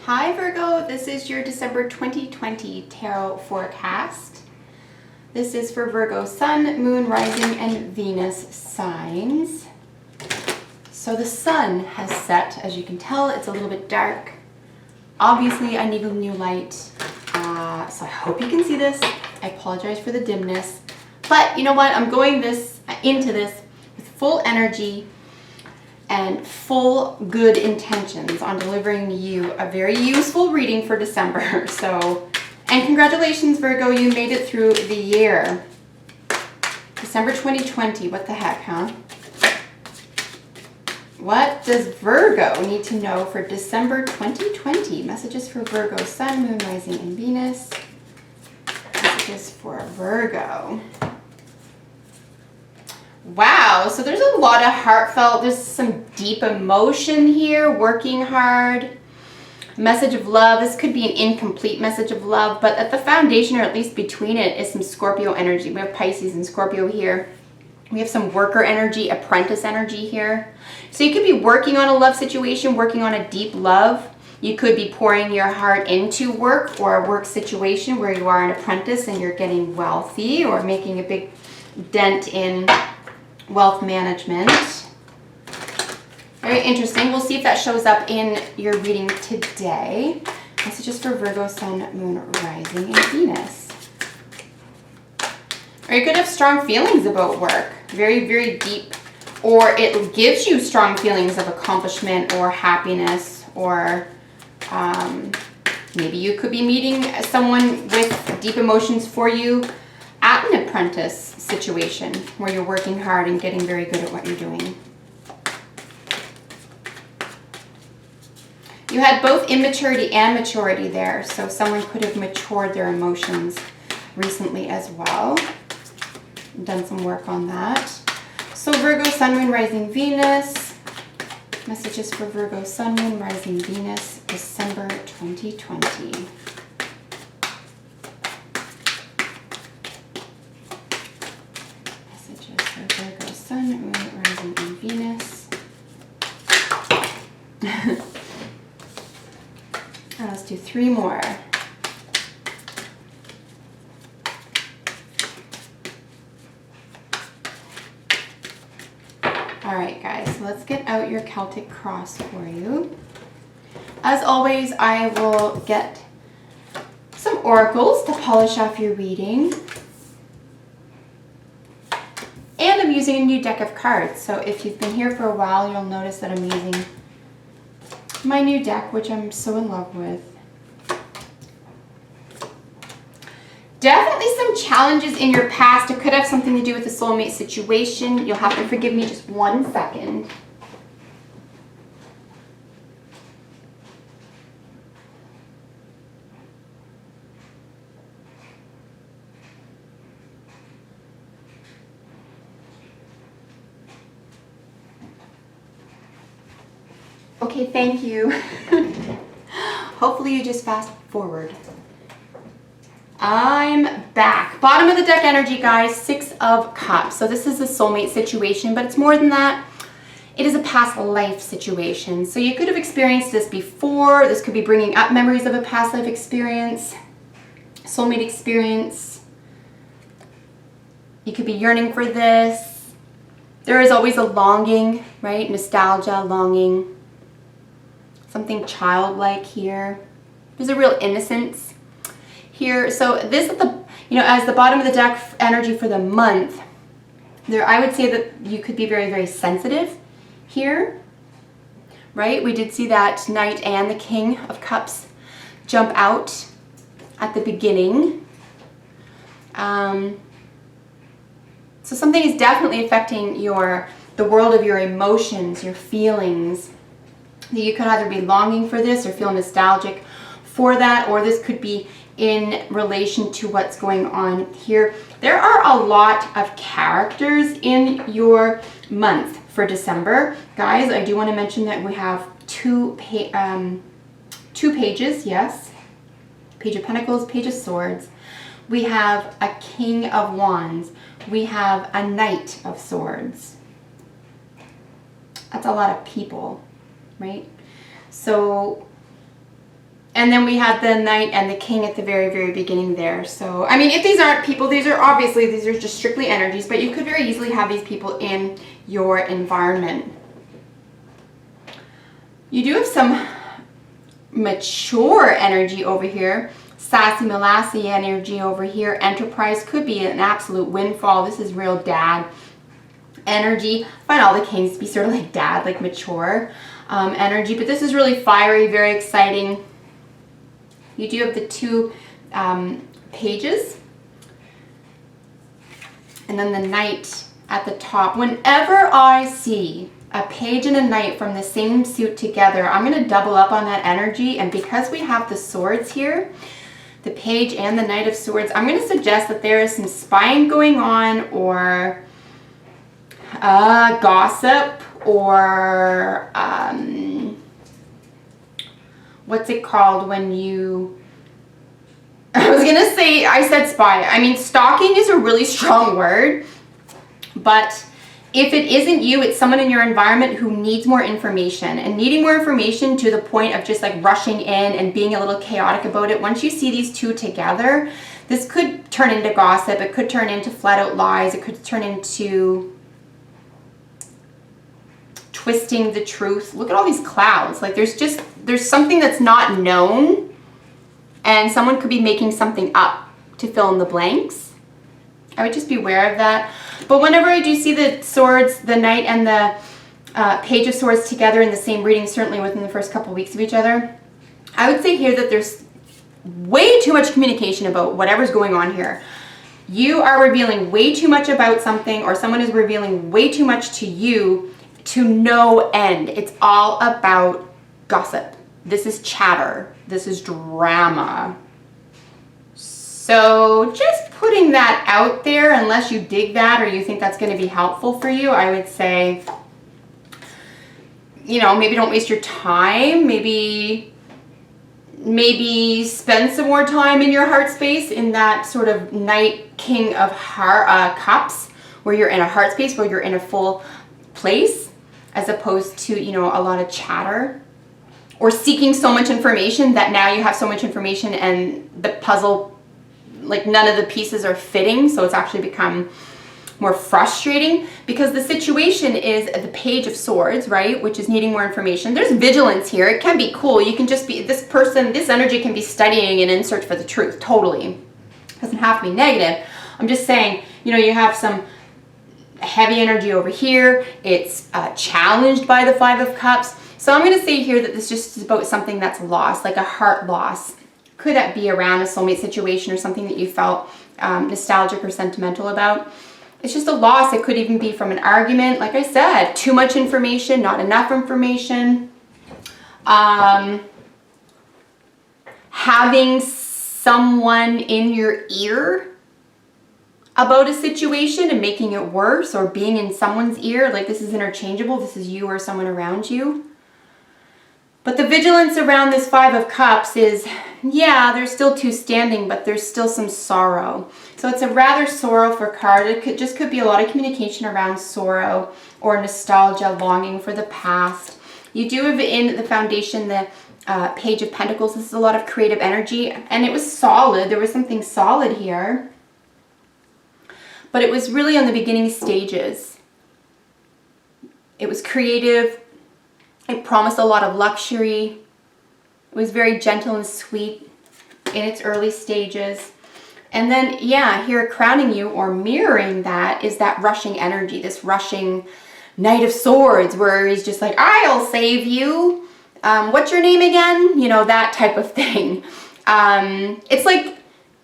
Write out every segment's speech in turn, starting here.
Hi Virgo, this is your December 2020 tarot forecast. This is for Virgo Sun, Moon, Rising, and Venus signs. So the sun has set, as you can tell, it's a little bit dark. Obviously I need a new light, so I hope you can see this. I apologize for the dimness, but you know what? I'm going into this with full energy and full good intentions on delivering you a very useful reading for December. And congratulations Virgo, you made it through the year. December 2020, what the heck, huh? What does Virgo need to know for December 2020? Messages for Virgo, Sun, Moon, Rising, and Venus. Messages for Virgo. Wow, so there's a lot of heartfelt, there's some deep emotion here, working hard. Message of love, this could be an incomplete message of love, but at the foundation, or at least between it, is some Scorpio energy. We have Pisces and Scorpio here. We have some worker energy, apprentice energy here. So you could be working on a love situation, working on a deep love. You could be pouring your heart into work or a work situation where you are an apprentice and you're getting wealthy or making a big dent in wealth management. Very interesting. We'll see if that shows up in your reading today. Messages for Virgo, Sun, Moon, Rising, and Venus. Or you could have strong feelings about work. Very, very deep. Or it gives you strong feelings of accomplishment or happiness. Or maybe you could be meeting someone with deep emotions for you at an apprentice situation where you're working hard and getting very good at what you're doing. You had both immaturity and maturity there, so someone could have matured their emotions recently as well. Done some work on that. So Virgo, Sun, Moon, Rising, Venus. Messages for Virgo, Sun, Moon, Rising, Venus, December 2020. Virgo, Sun, Moon, Rising, and Venus. Let's do 3 more. All right, guys, so let's get out your Celtic cross for you. As always, I will get some oracles to polish off your reading. And I'm using a new deck of cards, so if you've been here for a while, you'll notice that I'm using my new deck, which I'm so in love with. Definitely some challenges in your past. It could have something to do with the soulmate situation. You'll have to forgive me just 1 second. Okay, thank you. Hopefully you just fast forward. I'm back. Bottom of the deck energy, guys, 6 of Cups. So this is a soulmate situation, but it's more than that. It is a past life situation. So you could have experienced this before. This could be bringing up memories of a past life experience, soulmate experience. You could be yearning for this. There is always a longing, right? Nostalgia, longing. Something childlike here. There's a real innocence here. So this is the, as the bottom of the deck energy for the month, there, I would say that you could be very, very sensitive here, right? We did see that Knight and the King of Cups jump out at the beginning. So something is definitely affecting the world of your emotions, your feelings. You could either be longing for this or feel nostalgic for that, or this could be in relation to what's going on here. There are a lot of characters in your month for December. Guys, I do want to mention that we have two pages, yes. Page of Pentacles, Page of Swords. We have a King of Wands. We have a Knight of Swords. That's a lot of people, right? So And then we have the Knight and the King at the very, very beginning there. So, I mean, if these aren't people, these are just strictly energies, but you could very easily have these people in your environment. You do have some mature energy over here. Sassy Molassy energy over here. Enterprise could be an absolute windfall. This is real dad energy. I find all the Kings to be sort of like dad, like mature energy. But this is really fiery, very exciting. You do have the two pages. And then the Knight at the top. Whenever I see a page and a Knight from the same suit together, I'm going to double up on that energy. And because we have the swords here, the page and the Knight of Swords, I'm going to suggest that there is some spying going on, or gossip, or what's it called when you, I was gonna say, I said spy. I mean, stalking is a really strong word, but if it isn't you, it's someone in your environment who needs more information, and needing more information to the point of just like rushing in and being a little chaotic about it. Once you see these two together, this could turn into gossip. It could turn into flat out lies. It could turn into twisting the truth. Look at all these clouds. Like there's something that's not known, and someone could be making something up to fill in the blanks. I would just be aware of that. But whenever I do see the swords, the Knight and the Page of Swords together in the same reading, certainly within the first couple of weeks of each other, I would say here that there's way too much communication about whatever's going on here. You are revealing way too much about something, or someone is revealing way too much to you, to no end. It's all about gossip. This is chatter. This is drama. So just putting that out there, unless you dig that or you think that's going to be helpful for you, I would say, you know, maybe don't waste your time. Maybe spend some more time in your heart space, in that sort of Knight, King of Cups, where you're in a heart space, where you're in a full place, as opposed to, you know, a lot of chatter, or seeking so much information that now you have so much information and the puzzle, like none of the pieces are fitting. So it's actually become more frustrating, because the situation is the Page of Swords, right? Which is needing more information. There's vigilance here. It can be cool. You can just be, this person, this energy can be studying and in search for the truth. Totally. Doesn't have to be negative. I'm just saying, you know, you have some heavy energy over here. It's challenged by the Five of Cups. So I'm going to say here that this just is about something that's lost, like a heart loss. Could that be around a soulmate situation or something that you felt nostalgic or sentimental about? It's just a loss. It could even be from an argument. Like I said, too much information, not enough information. Having someone in your ear about a situation and making it worse, or being in someone's ear. Like this is interchangeable. This is you or someone around you. But the vigilance around this Five of Cups is, yeah, there's still two standing, but there's still some sorrow. So it's a rather sorrowful card. It could be a lot of communication around sorrow or nostalgia, longing for the past. You do have in the foundation the Page of Pentacles. This is a lot of creative energy, and it was solid. There was something solid here. But it was really on the beginning stages. It was creative. It promised a lot of luxury. It was very gentle and sweet in its early stages. And then, yeah, here crowning you or mirroring that is that rushing energy, this rushing Knight of Swords, where he's just like, I'll save you. What's your name again? You know, that type of thing. It's like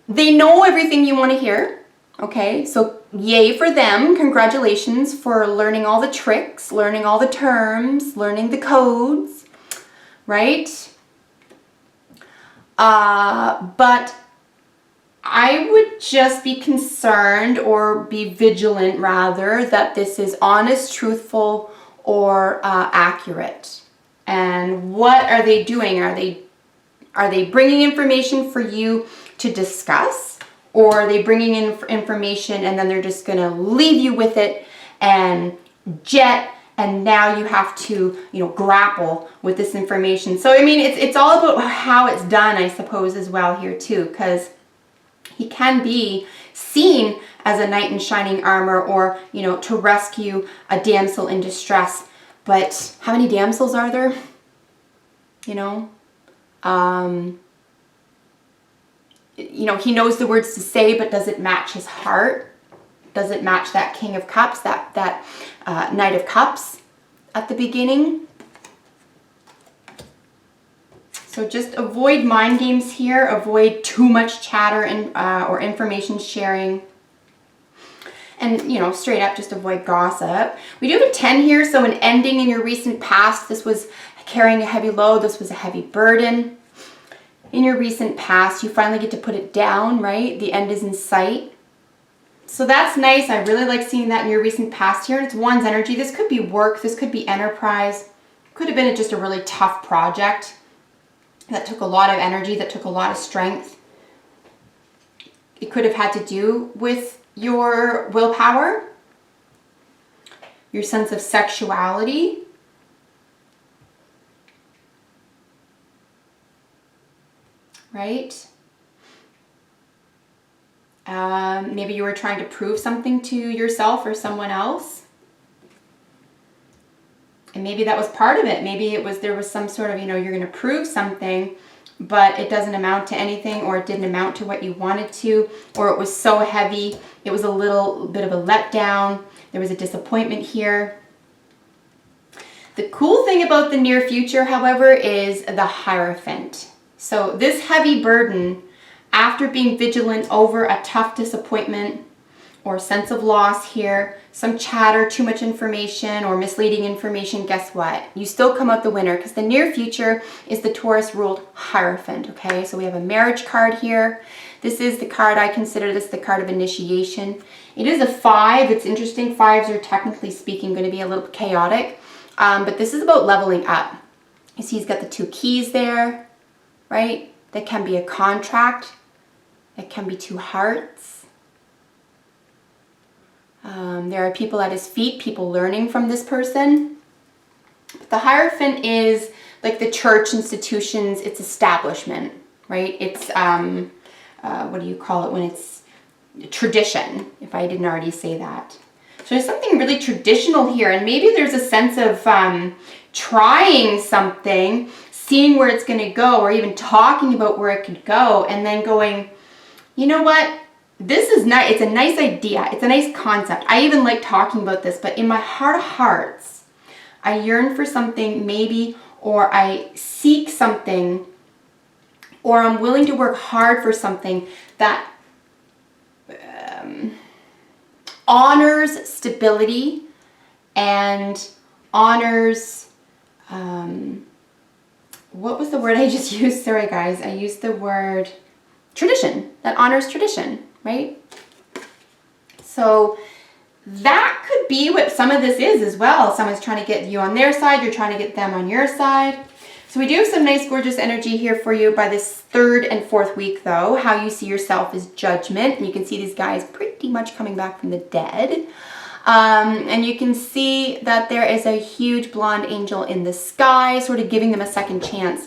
they know everything you want to hear. Okay, so yay for them. Congratulations for learning all the tricks, learning all the terms, learning the codes, right? But I would just be concerned, or be vigilant rather, that this is honest, truthful, or accurate. And what are they doing? Are they bringing information for you to discuss? Or are they bringing in information and then they're just going to leave you with it and jet and now you have to, you know, grapple with this information. So, I mean, it's all about how it's done, I suppose, as well here too, because he can be seen as a knight in shining armor, or, you know, to rescue a damsel in distress. But how many damsels are there? You know, he knows the words to say, but does it match his heart? Does it match that King of Cups, that Knight of Cups at the beginning? So just avoid mind games here. Avoid too much chatter and or information sharing. And, you know, straight up just avoid gossip. We do have a 10 here, so an ending in your recent past. This was carrying a heavy load. This was a heavy burden. In your recent past, you finally get to put it down, right? The end is in sight. So that's nice. I really like seeing that in your recent past here. And it's one's energy. This could be work. This could be enterprise. Could have been just a really tough project that took a lot of energy, that took a lot of strength. It could have had to do with your willpower, your sense of sexuality. Right? Maybe you were trying to prove something to yourself or someone else. And maybe that was part of it. Maybe there was some sort of, you know, you're going to prove something, but it doesn't amount to anything, or it didn't amount to what you wanted to, or it was so heavy, it was a little bit of a letdown. There was a disappointment here. The cool thing about the near future, however, is the Hierophant. So this heavy burden, after being vigilant over a tough disappointment or sense of loss here, some chatter, too much information or misleading information, guess what? You still come out the winner, because the near future is the Taurus ruled Hierophant, okay? So we have a marriage card here. This is the card, I consider this the card of initiation. It is a 5. It's interesting. 5s are technically speaking going to be a little chaotic, but this is about leveling up. You see he's got the 2 keys there, right? That can be a contract. It can be 2 hearts. There are people at his feet, people learning from this person. But the Hierophant is like the church, institutions, it's establishment, right? It's, what do you call it when it's tradition, if I didn't already say that. So there's something really traditional here, and maybe there's a sense of trying something, seeing where it's going to go, or even talking about where it could go, and then going, you know what? This is nice. It's a nice idea. It's a nice concept. I even like talking about this, but in my heart of hearts, I yearn for something maybe, or I seek something, or I'm willing to work hard for something that honors stability and honors, what was the word I just used? Sorry guys, I used the word tradition, that honors tradition, right? So that could be what some of this is as well. Someone's trying to get you on their side, you're trying to get them on your side. So we do have some nice, gorgeous energy here for you by this 3rd and 4th week, though. How you see yourself is judgment. And you can see these guys pretty much coming back from the dead. And you can see that there is a huge blonde angel in the sky, sort of giving them a second chance.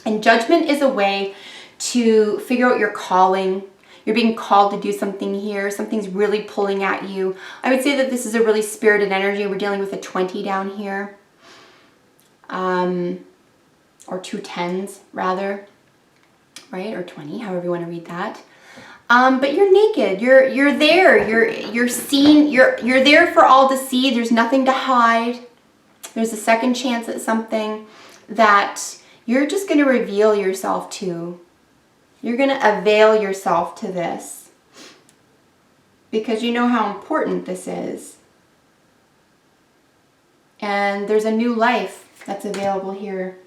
And judgment is a way to figure out your calling. You're being called to do something here. Something's really pulling at you. I would say that this is a really spirited energy. We're dealing with a 20 down here. Or 2 10s rather, right? Or 20, however you want to read that. But you're naked. You're there. You're seen. You're there for all to see. There's nothing to hide. There's a second chance at something that you're just going to reveal yourself to. You're going to avail yourself to this because you know how important this is. And there's a new life that's available here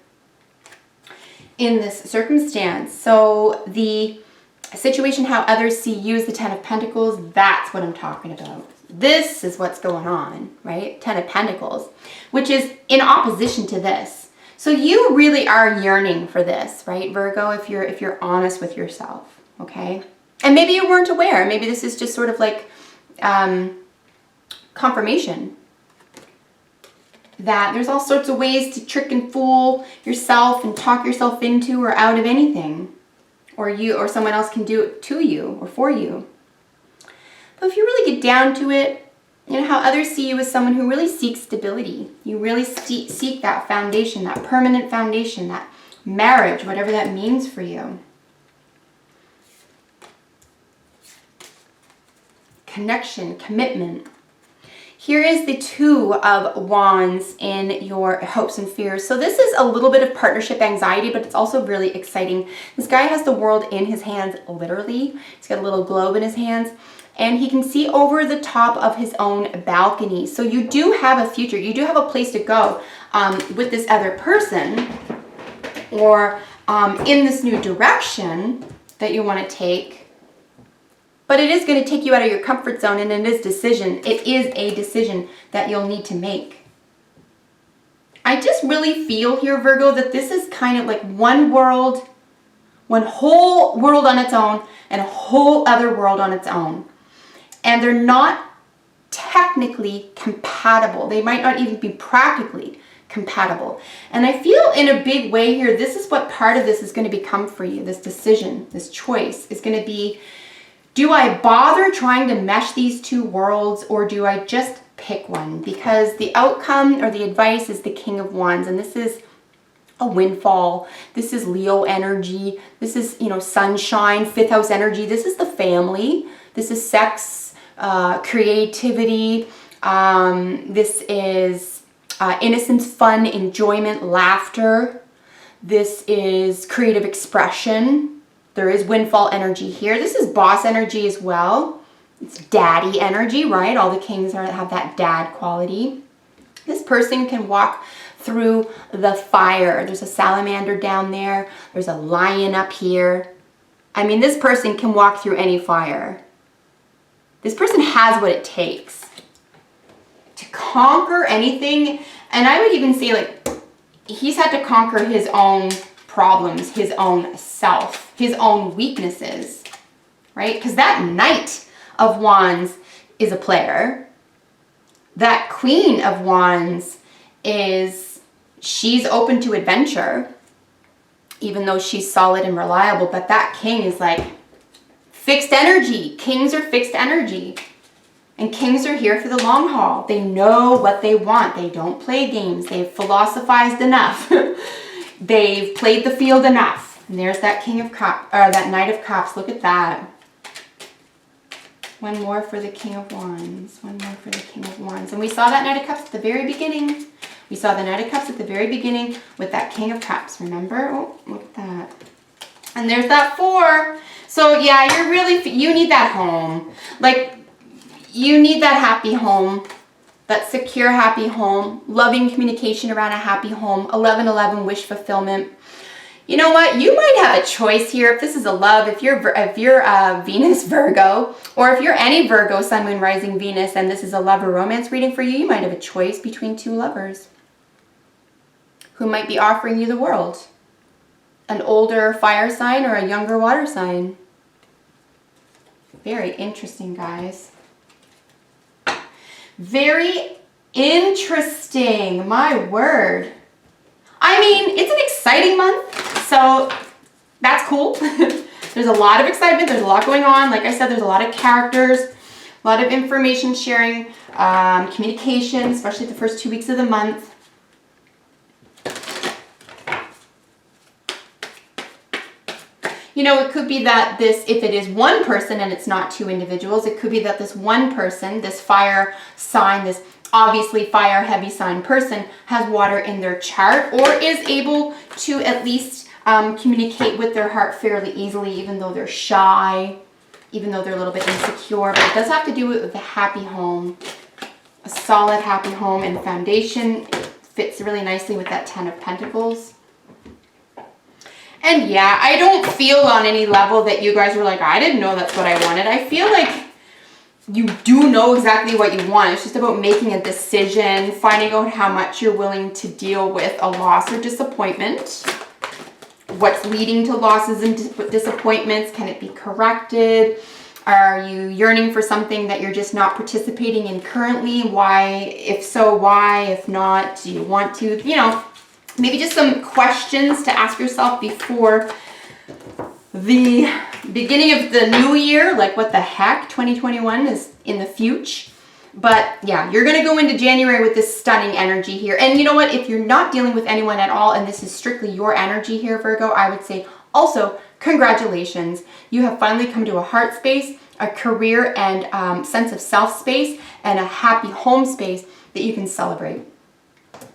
in this circumstance. So the situation, how others see you as the 10 of Pentacles, that's what I'm talking about. This is what's going on, right? 10 of Pentacles, which is in opposition to this. So you really are yearning for this, right, Virgo, if you're honest with yourself, okay? And maybe you weren't aware. Maybe this is just sort of like confirmation. that there's all sorts of ways to trick and fool yourself and talk yourself into or out of anything. Or you or someone else can do it to you or for you. But if you really get down to it, you know how others see you as someone who really seeks stability. You really seek that foundation, that permanent foundation, that marriage, whatever that means for you. Connection, commitment. Here is the Two of Wands in your hopes and fears. So this is a little bit of partnership anxiety, but it's also really exciting. This guy has the world in his hands, literally. He's got a little globe in his hands, and he can see over the top of his own balcony. So you do have a future. You do have a place to go with this other person, or in this new direction that you want to take. But it is going to take you out of your comfort zone, and it is a decision that you'll need to make. I just really feel here, Virgo, that this is kind of like one world, one whole world on its own, and a whole other world on its own. And they're not technically compatible. They might not even be practically compatible. And I feel in a big way here, this is what part of this is going to become for you. This decision, this choice is going to be, do I bother trying to mesh these two worlds, or do I just pick one? Because the outcome or the advice is the King of Wands, and this is a windfall. This is Leo energy. This is, sunshine, fifth house energy. This is the family. This is sex, creativity. This is innocence, fun, enjoyment, laughter. This is creative expression. There is windfall energy here. This is boss energy as well. It's daddy energy, right? All the kings have that dad quality. This person can walk through the fire. There's a salamander down there. There's a lion up here. I mean, this person can walk through any fire. This person has what it takes to conquer anything. And I would even say, like, he's had to conquer his own problems, his own self, his own weaknesses, right? Because that Knight of Wands is a player. That Queen of Wands she's open to adventure, even though she's solid and reliable. But that King is like fixed energy. Kings are fixed energy. And kings are here for the long haul. They know what they want. They don't play games. They've philosophized enough. They've played the field enough. And there's that King of Cups, or that Knight of Cups. Look at that. One more for the King of Wands. One more for the King of Wands. And we saw that Knight of Cups at the very beginning. We saw the Knight of Cups at the very beginning with that King of Cups. Remember? Oh, look at that. And there's that 4. So yeah, you need that home. Like, you need that happy home. That secure, happy home, loving communication around a happy home, 1111 wish fulfillment. You know what? You might have a choice here. If this is a love, if you're Venus Virgo, or if you're any Virgo, Sun, Moon, Rising, Venus, and this is a love or romance reading for you, you might have a choice between 2 lovers who might be offering you the world. An older fire sign or a younger water sign. Very interesting, guys. Very interesting, my word. I mean, it's an exciting month, so that's cool. There's a lot of excitement, there's a lot going on. Like I said, there's a lot of characters, a lot of information sharing, communication, especially the first 2 weeks of the month. It could be that if it is one person and it's not 2 individuals, it could be that this one person, this fire sign, this obviously fire heavy sign person has water in their chart, or is able to at least communicate with their heart fairly easily, even though they're shy, even though they're a little bit insecure. But it does have to do with a happy home, a solid happy home, and the foundation fits really nicely with that 10 of Pentacles. And yeah, I don't feel on any level that you guys were like, I didn't know that's what I wanted. I feel like you do know exactly what you want. It's just about making a decision, finding out how much you're willing to deal with a loss or disappointment. What's leading to losses and disappointments? Can it be corrected? Are you yearning for something that you're just not participating in currently? Why? If so, why? If not, do you want to? You know, maybe just some questions to ask yourself before the beginning of the new year. Like, what the heck? 2021 is in the future. But yeah, you're going to go into January with this stunning energy here. And you know what? If you're not dealing with anyone at all, and this is strictly your energy here, Virgo, I would say also, congratulations. You have finally come to a heart space, a career and sense of self space, and a happy home space that you can celebrate.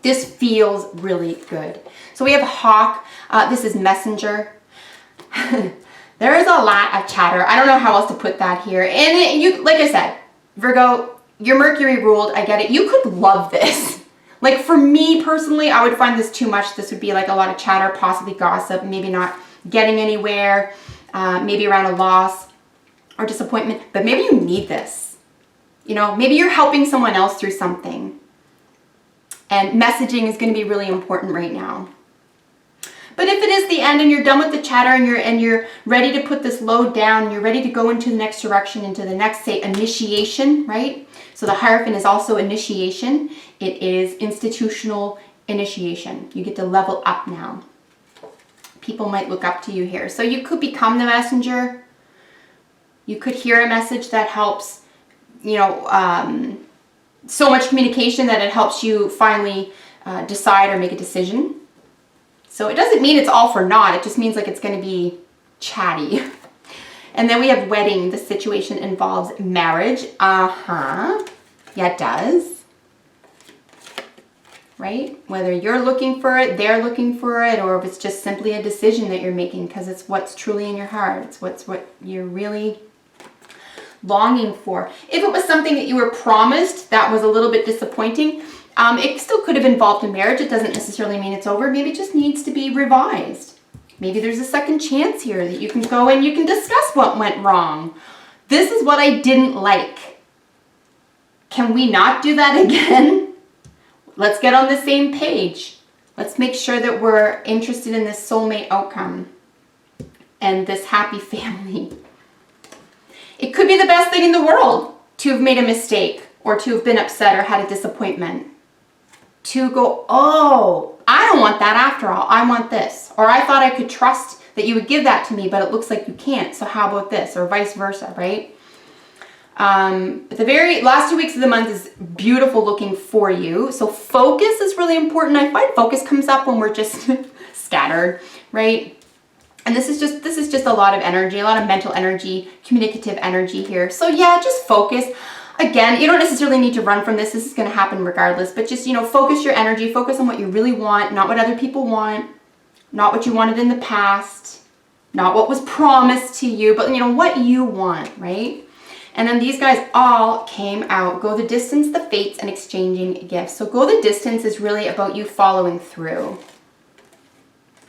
This feels really good. So we have Hawk. This is Messenger. There is a lot of chatter. I don't know how else to put that here. And you, like I said, Virgo, you're Mercury ruled. I get it. You could love this. Like for me personally, I would find this too much. This would be like a lot of chatter, possibly gossip, maybe not getting anywhere, maybe around a loss or disappointment. But maybe you need this. You know, maybe you're helping someone else through something. And messaging is going to be really important right now. But if it is the end and you're done with the chatter and you're ready to put this load down, you're ready to go into the next direction, into the next, say, initiation, right? So the Hierophant is also initiation. It is institutional initiation. You get to level up now. People might look up to you here. So you could become the messenger. You could hear a message that helps, you know, so much communication that it helps you finally decide or make a decision. So it doesn't mean it's all for naught. It just means like it's going to be chatty. And then we have wedding. The situation involves marriage. Yeah, it does. Right? Whether you're looking for it, they're looking for it, or if it's just simply a decision that you're making because it's what's truly in your heart. It's what you're really longing for. If it was something that you were promised that was a little bit disappointing, it still could have involved a marriage. It doesn't necessarily mean it's over. Maybe it just needs to be revised. Maybe there's a second chance here that you can go and you can discuss what went wrong. This is what I didn't like. Can we not do that again? Let's get on the same page. Let's make sure that we're interested in this soulmate outcome and this happy family. It could be the best thing in the world to have made a mistake or to have been upset or had a disappointment. To go, oh, I don't want that after all. I want this. Or I thought I could trust that you would give that to me, but it looks like you can't. So how about this? Or vice versa, right? The very last 2 weeks of the month is beautiful looking for you. So focus is really important. I find focus comes up when we're just scattered, right? And this is just a lot of energy, a lot of mental energy, communicative energy here. So yeah, just focus. Again, you don't necessarily need to run from this. This is going to happen regardless, but just, you know, focus your energy, focus on what you really want, not what other people want, not what you wanted in the past, not what was promised to you, but, you know, what you want, right? And then these guys all came out. Go the distance, the fates, and exchanging gifts. So go the distance is really about you following through.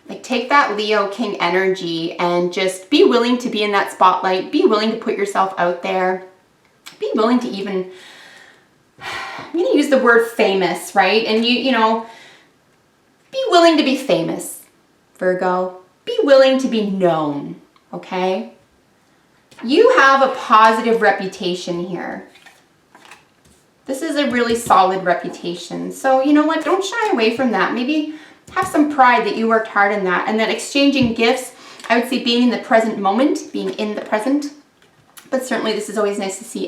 Like take that Leo King energy and just be willing to be in that spotlight. Be willing to put yourself out there. Be willing to even, I'm going to use the word famous, right? And you know, be willing to be famous, Virgo. Be willing to be known, okay? You have a positive reputation here. This is a really solid reputation. So you know what? Don't shy away from that. Maybe have some pride that you worked hard in that. And then exchanging gifts, I would say being in the present moment, being in the present. But certainly this is always nice to see,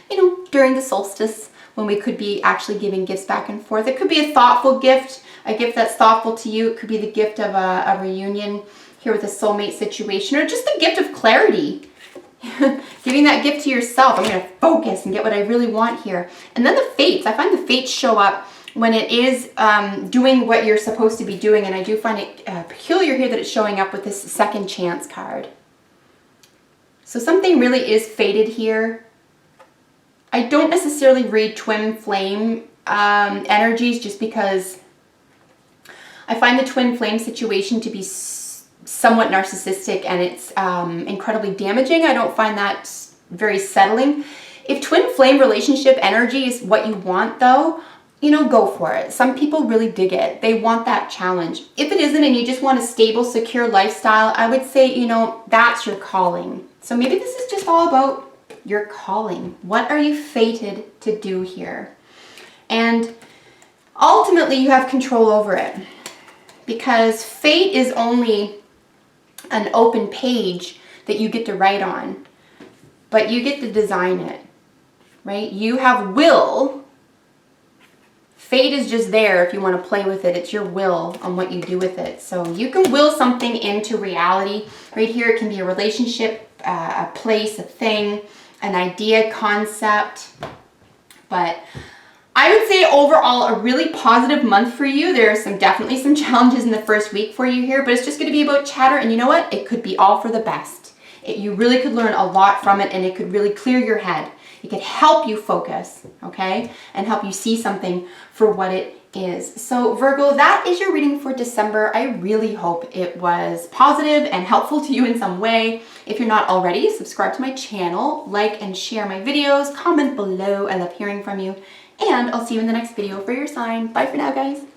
you know, during the solstice when we could be actually giving gifts back and forth. It could be a thoughtful gift, a gift that's thoughtful to you. It could be the gift of a reunion here with a soulmate situation, or just the gift of clarity. Giving that gift to yourself. I'm going to focus and get what I really want here. And then the fates. I find the fates show up when it is doing what you're supposed to be doing. And I do find it peculiar here that it's showing up with this second chance card. So something really is fated here. I don't necessarily read twin flame energies just because I find the twin flame situation to be somewhat narcissistic and it's incredibly damaging. I don't find that very settling. If twin flame relationship energy is what you want though, you know, go for it. Some people really dig it. They want that challenge. If it isn't and you just want a stable, secure lifestyle, I would say, you know, that's your calling. So maybe this is just all about your calling. What are you fated to do here? And ultimately, you have control over it, because fate is only an open page that you get to write on, but you get to design it, right? You have will. Fate is just there if you want to play with it. It's your will on what you do with it. So you can will something into reality. Right here, it can be a relationship, a place, a thing, an idea, concept. But I would say overall a really positive month for you. There are definitely some challenges in the first week for you here, but it's just going to be about chatter. And you know what? It could be all for the best. You really could learn a lot from it, and it could really clear your head. It could help you focus, okay? And help you see something for what it is. So Virgo, that is your reading for December. I really hope it was positive and helpful to you in some way. If you're not already, subscribe to my channel, like and share my videos, comment below. I love hearing from you. And I'll see you in the next video for your sign. Bye for now, guys.